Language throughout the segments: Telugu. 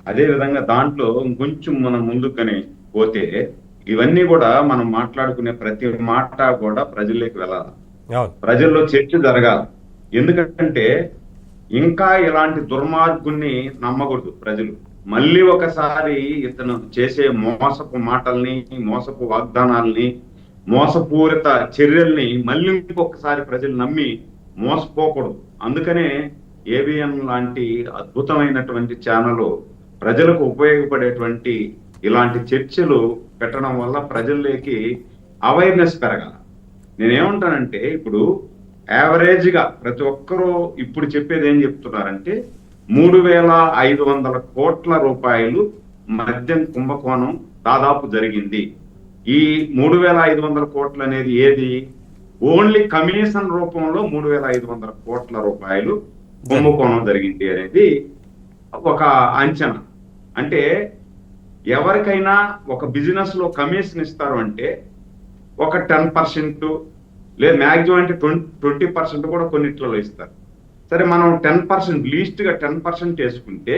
అదే విధంగా దాంట్లో ఇంకొంచెం మనం ముందుకని పోతే ఇవన్నీ కూడా మనం మాట్లాడుకునే ప్రతి మాట కూడా ప్రజల్లోకి వెళ్ళాలి. అవును. ప్రజల్లో చర్చ జరగాలి. ఎందుకంటే ఇంకా ఇలాంటి దుర్మార్గుణ్ణి నమ్మకూడదు ప్రజలు. మళ్ళీ ఒకసారి ఇతను చేసే మోసపు మాటల్ని, మోసపు వాగ్దానాల్ని, మోసపూరిత చర్యల్ని మళ్ళీ ఇంకొకసారి ప్రజలు నమ్మి మోసపోకూడదు. అందుకనే ఏబిఎన్ లాంటి అద్భుతమైనటువంటి ఛానల్ ప్రజలకు ఉపయోగపడేటువంటి ఇలాంటి చర్చలు పెట్టడం వల్ల ప్రజల్లోకి అవేర్నెస్ పెరగాలి. నేనేమంటానంటే ఇప్పుడు యావరేజ్ గా ప్రతి ఒక్కరూ ఇప్పుడు చెప్పేది ఏం చెప్తున్నారంటే 3,500 కోట్ల రూపాయలు మద్యం కుంభకోణం దాదాపు జరిగింది. ఈ 3,500 కోట్లు అనేది ఏది? ఓన్లీ కమిషన్ రూపంలో 3,500 కోట్ల రూపాయలు కుంభకోణం జరిగింది అనేది ఒక అంచనా. అంటే ఎవరికైనా ఒక బిజినెస్ లో కమిషన్ ఇస్తారు అంటే ఒక 10% లేదు, మ్యాక్సిమం అంటే 20% కూడా కొన్నిట్లలో ఇస్తారు. సరే, మనం 10% లీస్ట్ గా 10% వేసుకుంటే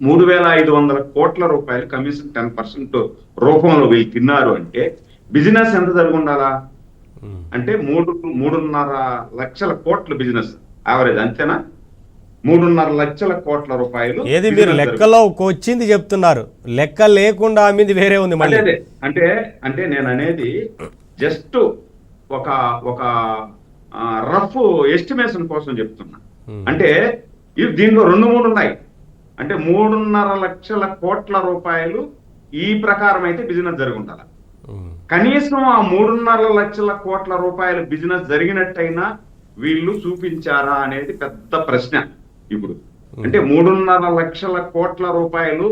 3,500 కోట్ల రూపాయలు కమిషన్ 10% రూపంలో వీళ్ళు తిన్నారు అంటే బిజినెస్ ఎంత జరిగి ఉండాలా? అంటే 3.5 లక్షల కోట్ల బిజినెస్ యావరేజ్, అంతేనా? 3.5 లక్షల కోట్ల రూపాయలు. ఏది మీరు లెక్కలో వచ్చింది చెప్తున్నారు, లెక్క లేకుండా మీది వేరే ఉంది మళ్ళీ. అంటే అంటే నేను అనేది జస్ట్ ఒక ఒక రఫ్ ఎస్టిమేషన్ కోసం చెప్తున్నా. అంటే దీంట్లో 2-3 ఉన్నాయి. అంటే 3.5 లక్షల కోట్ల రూపాయలు ఈ ప్రకారం అయితే బిజినెస్ జరిగి ఉండాలి. కనీసం ఆ 3.5 లక్షల కోట్ల రూపాయల బిజినెస్ జరిగినట్టయినా వీళ్ళు చూపించారా అనేది పెద్ద ప్రశ్న ఇప్పుడు. అంటే 3.5 లక్షల కోట్ల రూపాయలు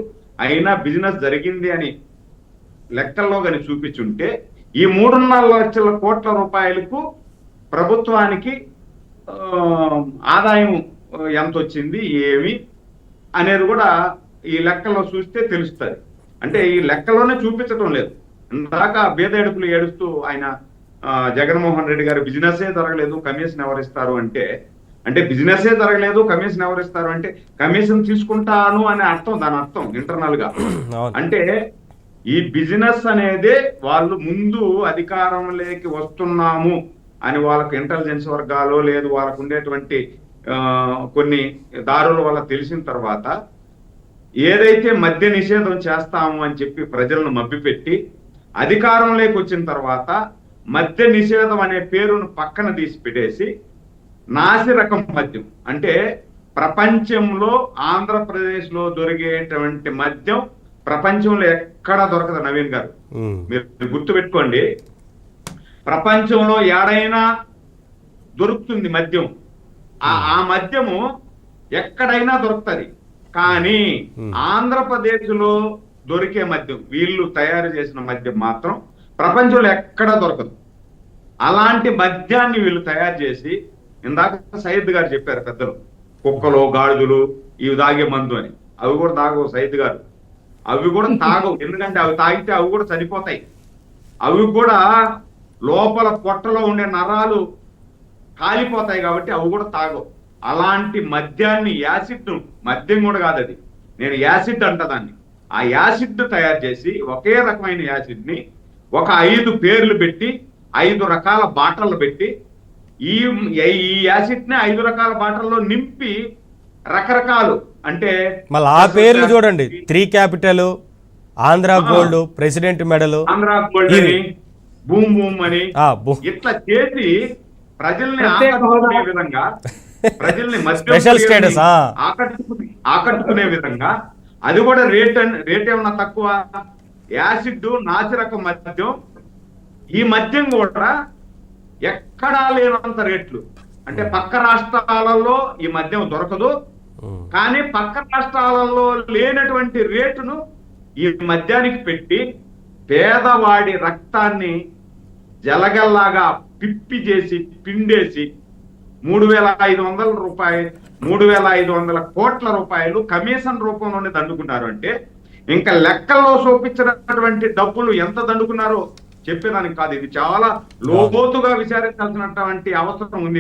అయినా బిజినెస్ జరిగింది అని లెక్కల్లో కానీ చూపించుంటే ఈ 3.5 లక్షల కోట్ల రూపాయలకు ప్రభుత్వానికి ఆదాయం ఎంత వచ్చింది, ఏమి అనేది కూడా ఈ లెక్కల్లో చూస్తే తెలుస్తుంది. అంటే ఈ లెక్కలోనే చూపించడం లేదు. ఇందాక బేదేడుపులు ఏడుస్తూ ఆయన జగన్మోహన్ రెడ్డి గారు బిజినెసే జరగలేదు, కమిషన్ ఎవరిస్తారు అంటే, అంటే బిజినెసే జరగలేదు, కమిషన్ ఎవరిస్తారు అంటే కమిషన్ తీసుకుంటాను అనే అర్థం, దాని అర్థం ఇంటర్నల్ గా. అంటే ఈ బిజినెస్ అనేది వాళ్ళు ముందు అధికారంలోకి వస్తున్నాము అని వాళ్ళకు ఇంటెలిజెన్స్ వర్గాలు లేదు వాళ్ళకు ఉండేటువంటి కొన్ని దారుల వల్ల తెలిసిన తర్వాత ఏదైతే మద్య నిషేధం చేస్తాము అని చెప్పి ప్రజలను మభ్యపెట్టి అధికారంలోకి వచ్చిన తర్వాత మద్య నిషేధం అనే పేరును పక్కన తీసి పెట్టేసి నాసి రకం మద్యం, అంటే ప్రపంచంలో ఆంధ్రప్రదేశ్ లో దొరికేటువంటి మద్యం ప్రపంచంలో ఎక్కడా దొరకదు. నవీన్ గారు, మీరు గుర్తు పెట్టుకోండి, ప్రపంచంలో ఏడైనా దొరుకుతుంది మద్యం. ఆ మద్యము ఎక్కడైనా దొరుకుతుంది. కానీ ఆంధ్రప్రదేశ్ లో దొరికే మద్యం, వీళ్ళు తయారు చేసిన మద్యం మాత్రం ప్రపంచంలో ఎక్కడా దొరకదు. అలాంటి మద్యాన్ని వీళ్ళు తయారు చేసి, ఇందాక సయ్యద్ గారు చెప్పారు పెద్దలు, కుక్కలు గాడిదలు ఇవి తాగే మందు అని. అవి కూడా తాగవు సయ్యద్ గారు, అవి కూడా తాగవు. ఎందుకంటే అవి తాగితే అవి కూడా చనిపోతాయి. అవి కూడా లోపల పొట్టలో ఉండే నరాలు కాలిపోతాయి కాబట్టి అవి కూడా తాగవు. అలాంటి మద్యాన్ని, యాసిడ్, మద్యం కూడా కాదు అది, నేను యాసిడ్ అంట దాన్ని, ఆ యాసిడ్ తయారు చేసి ఒకే రకమైన యాసిడ్ ని ఒక 5 పేర్లు పెట్టి 5 రకాల బాటలు పెట్టి ఈ యాసిడ్ ని 5 రకాల బాటల్లో నింపి రకరకాలు, అంటే మళ్ళీ ఆ పేర్లు చూడండి, 3 capital, Andhra gold, president medal, Andhra gold అని, బూమ్ బూమ్ అని ఇట్లా చేసి ప్రజల్ని ఆకట్టుకునే విధంగా, ప్రజల్ని స్పెషల్ స్టేటస్ ఆకట్టుకునే విధంగా, అది కూడా రేట్ ఏమన్నా తక్కువ, యాసిడ్ నాసిరకం మద్యం, ఈ మద్యం కూడా ఎక్కడా లేనంత రేట్లు. అంటే పక్క రాష్ట్రాలలో ఈ మద్యం దొరకదు, కానీ పక్క రాష్ట్రాలలో లేనటువంటి రేటును ఈ మద్యానికి పెట్టి పేదవాడి రక్తాన్ని జలగల్లాగా పిప్పి చేసి పిండేసి 3,500 కోట్ల రూపాయలు కమిషన్ రూపంలోనే దండుకున్నారు. అంటే ఇంకా లెక్కల్లో చూపించినటువంటి డబ్బులు ఎంత దండుకున్నారో చెప్పేదానికి కాదు. ఇది చాలా లోతుగా విచారించాల్సినటువంటి అవసరం ఉంది.